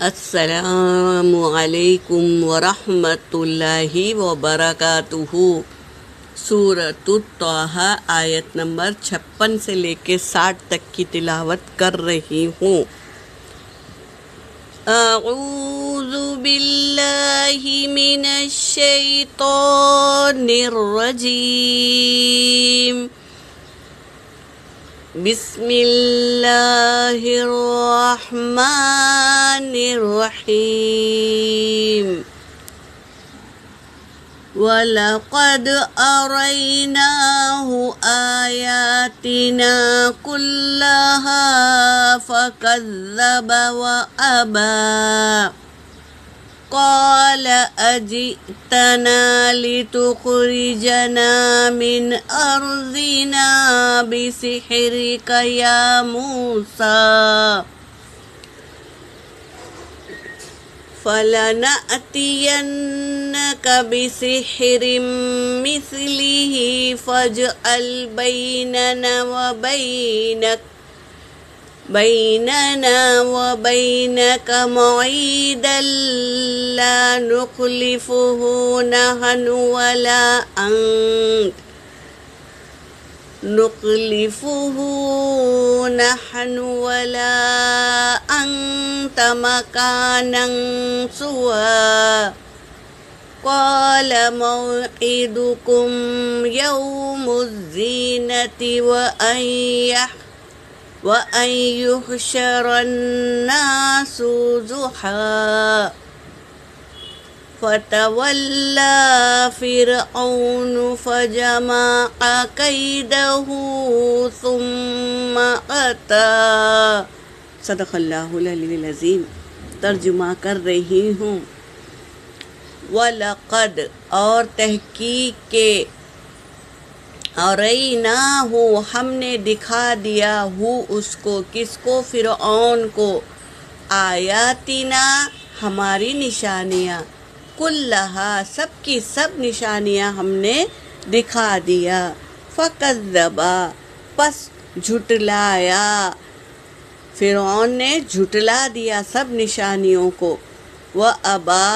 السلام علیکم ورحمۃ اللہ وبرکاتہ۔ سورۃ طٰہٰ آیت نمبر 56 سے لے کے 60 تک کی تلاوت کر رہی ہوں۔ اعوذ باللہ من الشیطان الرجیم، بسم اللہ الرحمن الرحیم۔ وَلَقَدْ أَرَيْنَاهُ آيَاتِنَا كُلَّهَا فَكَذَّبَ وَأَبَى، قَالَ أَجِئْتَنَا لِتُخْرِجَنَا مِنْ أَرْضِنَا بِسِحْرِكَ يَا مُوسَى، فَلَنَأْتِيَنَّكَ بِسِحْرٍ مِثْلِهِ فَاجْعَلْ بَيْنَنَا وَبَيْنَكَ مَوْعِدًا لَا نُخْلِفُهُ نَحْنُ وَلَا أَنْتَ مَكَانًا سُوًى، قَالَ مَوْعِدُكُمْ يَوْمُ الزِّينَةِ وَأَنْ يُحْشَرَ النَّاسُ ضُحًى، فَتَوَلَّى فِرْعَوْنُ فَجَمَعَ كَيْدَهُ ثُمَّ أَتَىٰ۔ صدق اللہ العلی العظیم۔ ترجمہ کر رہی ہوں۔ وَلَقَدْ اور تحقیق کے، أَرَيْنَاهُ ہم نے دکھا دیا، ہو اس کو، کس کو؟ فرعون کو، آیاتنا ہماری نشانیاں، کلہا سب کی سب نشانیاں ہم نے دکھا دیا، فَكَذَّبَ پس جھٹلایا، فرعون نے جھٹلا دیا سب نشانیوں کو، وَأَبَى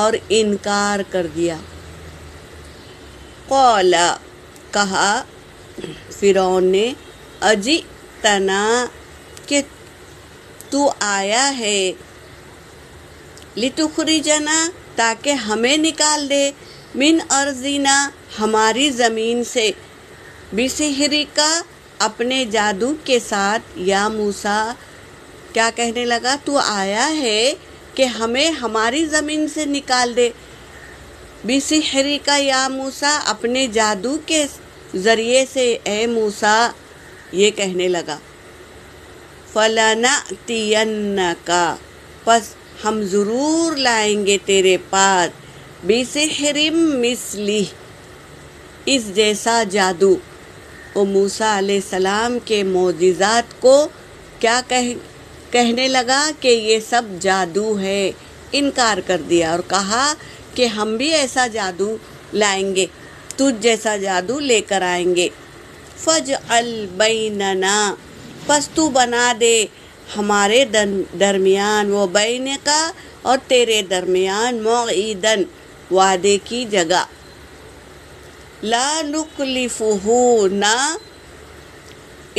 اور انکار کر دیا، قَالَ کہا فرعون نے، أَجِئْتَنَا کہ تو آیا ہے، لِتُخْرِجَنَا تاکہ ہمیں نکال دے، من ارضنا ہماری زمین سے، بِسِحْرِکَ اپنے جادو کے ساتھ، یا موسیٰ کیا کہنے لگا؟ تو آیا ہے کہ ہمیں ہماری زمین سے نکال دے، بِسِحْرِکَ یا موسیٰ اپنے جادو کے ذریعے سے اے موسیٰ، یہ کہنے لگا، فَلَنَأْتِيَنَّكَ پس ہم ضرور لائیں گے تیرے پاس، بِسِحْرٍ مِثْلِهِ اس جیسا جادو۔ وہ موسیٰ علیہ السلام کے معجزات کو کیا کہنے لگا کہ یہ سب جادو ہے، انکار کر دیا اور کہا کہ ہم بھی ایسا جادو لائیں گے، تجھ جیسا جادو لے کر آئیں گے، فَاجْعَلْ بَيْنَنَا پس تو بنا دے ہمارے درمیان، وہ بینک اور تیرے درمیان، موعدن وعدے کی جگہ، لا نخلفہ نہ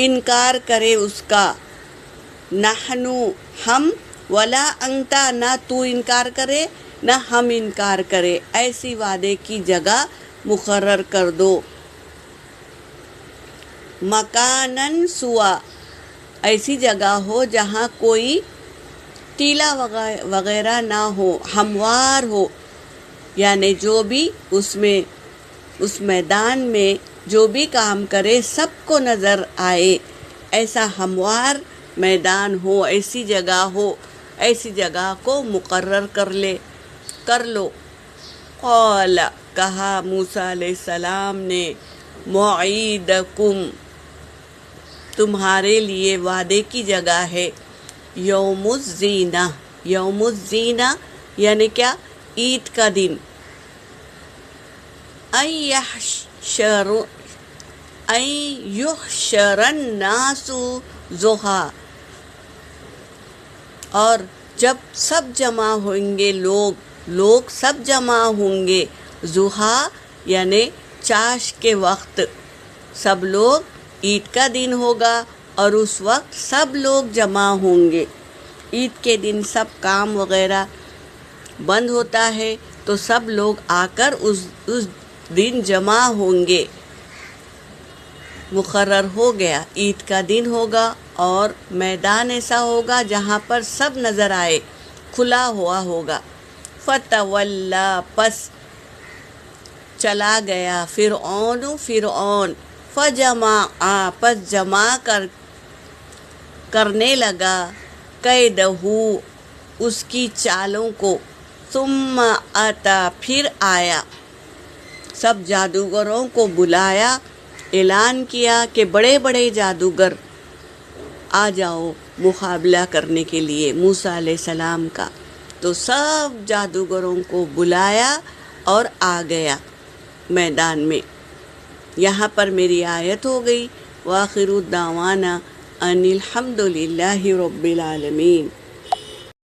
انکار کرے اس کا، نحنو ہم، ولا انت نہ تو انکار کرے نہ ہم انکار کرے، ایسی وعدے کی جگہ مقرر کر دو، مکاناً سوا ایسی جگہ ہو جہاں کوئی ٹیلا وغیرہ نہ ہو، ہموار ہو، یعنی جو بھی اس میدان میں جو بھی کام کرے سب کو نظر آئے، ایسا ہموار میدان ہو، ایسی جگہ ہو، ایسی جگہ کو مقرر کر لو۔ قال کہا موسیٰ علیہ السلام نے، موعدکم تمہارے لیے وعدے کی جگہ ہے، یوم الزینہ، یوم الزینہ یعنی کیا؟ عید کا دن، أن يحشر الناس ضحیٰ اور جب سب جمع ہوں گے لوگ سب جمع ہوں گے، ضحیٰ یعنی چاش کے وقت، سب لوگ عید کا دن ہوگا اور اس وقت سب لوگ جمع ہوں گے۔ عید کے دن سب کام وغیرہ بند ہوتا ہے تو سب لوگ آ کر اس دن جمع ہوں گے۔ مقرر ہو گیا، عید کا دن ہوگا اور میدان ایسا ہوگا جہاں پر سب نظر آئے، کھلا ہوا ہوگا۔ فتولی، پس چلا گیا، فرعون فجمع، پس جمع کرنے لگا، کیدہ، اس کی چالوں کو، ثم اتی، پھر آیا، سب جادوگروں کو بلایا، اعلان کیا کہ بڑے بڑے جادوگر آ جاؤ مقابلہ کرنے کے لیے موسیٰ علیہ السلام کا۔ تو سب جادوگروں کو بلایا اور آ گیا میدان میں۔ یہاں پر میری آیت ہو گئی، وآخر دعوانا ان الحمد للہ رب العالمین۔